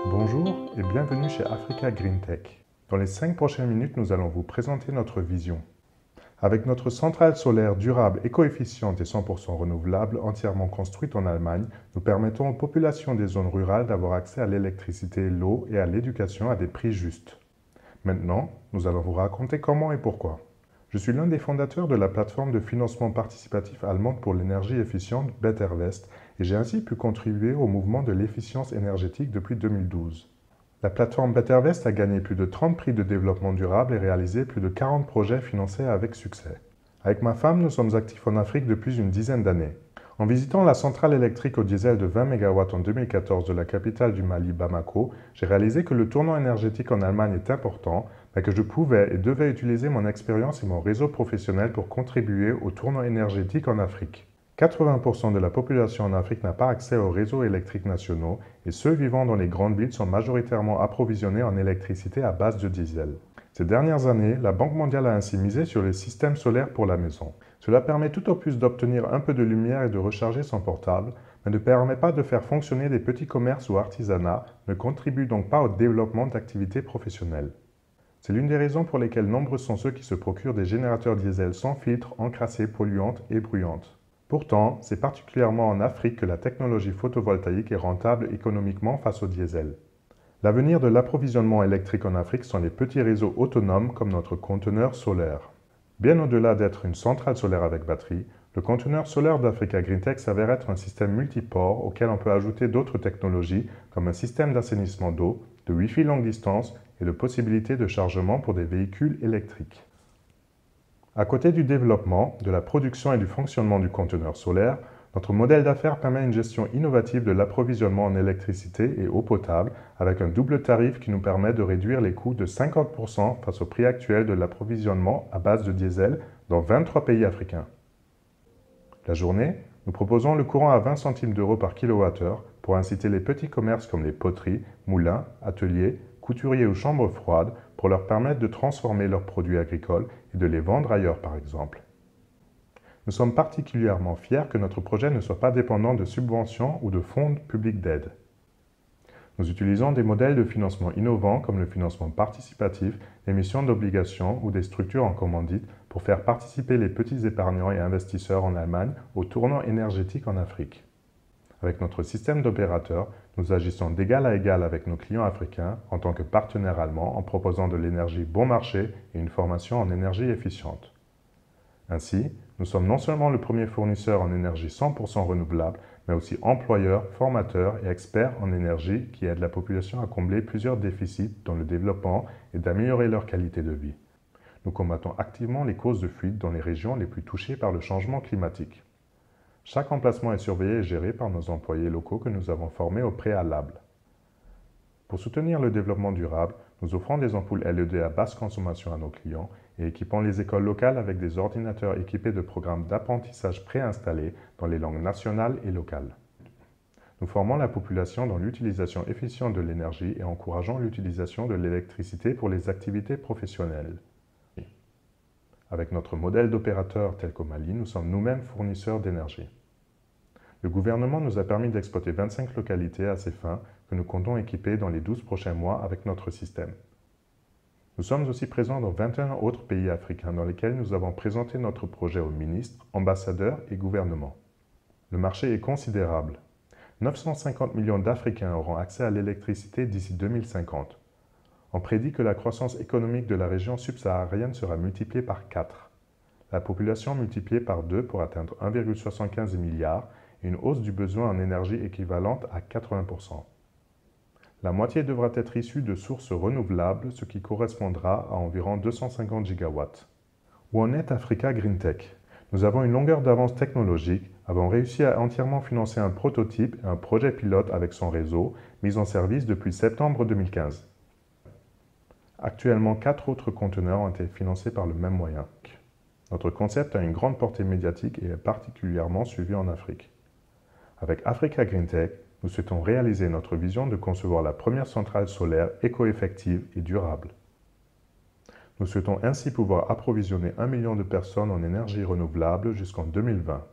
Bonjour et bienvenue chez Africa Green Tech. Dans les 5 prochaines minutes, nous allons vous présenter notre vision. Avec notre centrale solaire durable, éco-efficiente et 100% renouvelable, entièrement construite en Allemagne, nous permettons aux populations des zones rurales d'avoir accès à l'électricité, l'eau et à l'éducation à des prix justes. Maintenant, nous allons vous raconter comment et pourquoi. Je suis l'un des fondateurs de la plateforme de financement participatif allemande pour l'énergie efficiente Bettervest et j'ai ainsi pu contribuer au mouvement de l'efficience énergétique depuis 2012. La plateforme Bettervest a gagné plus de 30 prix de développement durable et réalisé plus de 40 projets financés avec succès. Avec ma femme, nous sommes actifs en Afrique depuis une dizaine d'années. En visitant la centrale électrique au diesel de 20 MW en 2014 de la capitale du Mali, Bamako, j'ai réalisé que le tournant énergétique en Allemagne est important, mais que je pouvais et devais utiliser mon expérience et mon réseau professionnel pour contribuer au tournant énergétique en Afrique. 80% de la population en Afrique n'a pas accès aux réseaux électriques nationaux et ceux vivant dans les grandes villes sont majoritairement approvisionnés en électricité à base de diesel. Ces dernières années, la Banque mondiale a ainsi misé sur les systèmes solaires pour la maison. Cela permet tout au plus d'obtenir un peu de lumière et de recharger son portable, mais ne permet pas de faire fonctionner des petits commerces ou artisanats, ne contribue donc pas au développement d'activités professionnelles. C'est l'une des raisons pour lesquelles nombreux sont ceux qui se procurent des générateurs diesel sans filtre, encrassés, polluantes et bruyantes. Pourtant, c'est particulièrement en Afrique que la technologie photovoltaïque est rentable économiquement face au diesel. L'avenir de l'approvisionnement électrique en Afrique sont les petits réseaux autonomes comme notre conteneur solaire. Bien au-delà d'être une centrale solaire avec batterie, le conteneur solaire d'Africa Green Tech s'avère être un système multiport auquel on peut ajouter d'autres technologies comme un système d'assainissement d'eau, de Wi-Fi longue distance et de possibilités de chargement pour des véhicules électriques. À côté du développement, de la production et du fonctionnement du conteneur solaire, notre modèle d'affaires permet une gestion innovative de l'approvisionnement en électricité et eau potable avec un double tarif qui nous permet de réduire les coûts de 50% face au prix actuel de l'approvisionnement à base de diesel dans 23 pays africains. La journée, nous proposons le courant à 20 centimes d'euros par kilowattheure pour inciter les petits commerces comme les poteries, moulins, ateliers, couturiers ou chambres froides pour leur permettre de transformer leurs produits agricoles et de les vendre ailleurs par exemple. Nous sommes particulièrement fiers que notre projet ne soit pas dépendant de subventions ou de fonds publics d'aide. Nous utilisons des modèles de financement innovants comme le financement participatif, l'émission d'obligations ou des structures en commandite pour faire participer les petits épargnants et investisseurs en Allemagne au tournant énergétique en Afrique. Avec notre système d'opérateurs, nous agissons d'égal à égal avec nos clients africains en tant que partenaires allemands en proposant de l'énergie bon marché et une formation en énergie efficiente. Ainsi, nous sommes non seulement le premier fournisseur en énergie 100% renouvelable, mais aussi employeur, formateur et expert en énergie qui aide la population à combler plusieurs déficits dans le développement et d'améliorer leur qualité de vie. Nous combattons activement les causes de fuite dans les régions les plus touchées par le changement climatique. Chaque emplacement est surveillé et géré par nos employés locaux que nous avons formés au préalable. Pour soutenir le développement durable, nous offrons des ampoules LED à basse consommation à nos clients et équipons les écoles locales avec des ordinateurs équipés de programmes d'apprentissage préinstallés dans les langues nationales et locales. Nous formons la population dans l'utilisation efficiente de l'énergie et encourageons l'utilisation de l'électricité pour les activités professionnelles. Avec notre modèle d'opérateur tel qu'au Mali, nous sommes nous-mêmes fournisseurs d'énergie. Le gouvernement nous a permis d'exploiter 25 localités à ces fins que nous comptons équiper dans les 12 prochains mois avec notre système. Nous sommes aussi présents dans 21 autres pays africains dans lesquels nous avons présenté notre projet aux ministres, ambassadeurs et gouvernements. Le marché est considérable. 950 millions d'Africains auront accès à l'électricité d'ici 2050. On prédit que la croissance économique de la région subsaharienne sera multipliée par 4. La population multipliée par 2 pour atteindre 1,75 milliard et une hausse du besoin en énergie équivalente à 80%. La moitié devra être issue de sources renouvelables, ce qui correspondra à environ 250 gigawatts. Où en est Africa Green Tech? Nous avons une longueur d'avance technologique, avons réussi à entièrement financer un prototype et un projet pilote avec son réseau, mis en service depuis septembre 2015. Actuellement, 4 autres conteneurs ont été financés par le même moyen. Notre concept a une grande portée médiatique et est particulièrement suivi en Afrique. Avec Africa Green Tech, nous souhaitons réaliser notre vision de concevoir la première centrale solaire éco-effective et durable. Nous souhaitons ainsi pouvoir approvisionner 1 million de personnes en énergie renouvelable jusqu'en 2020.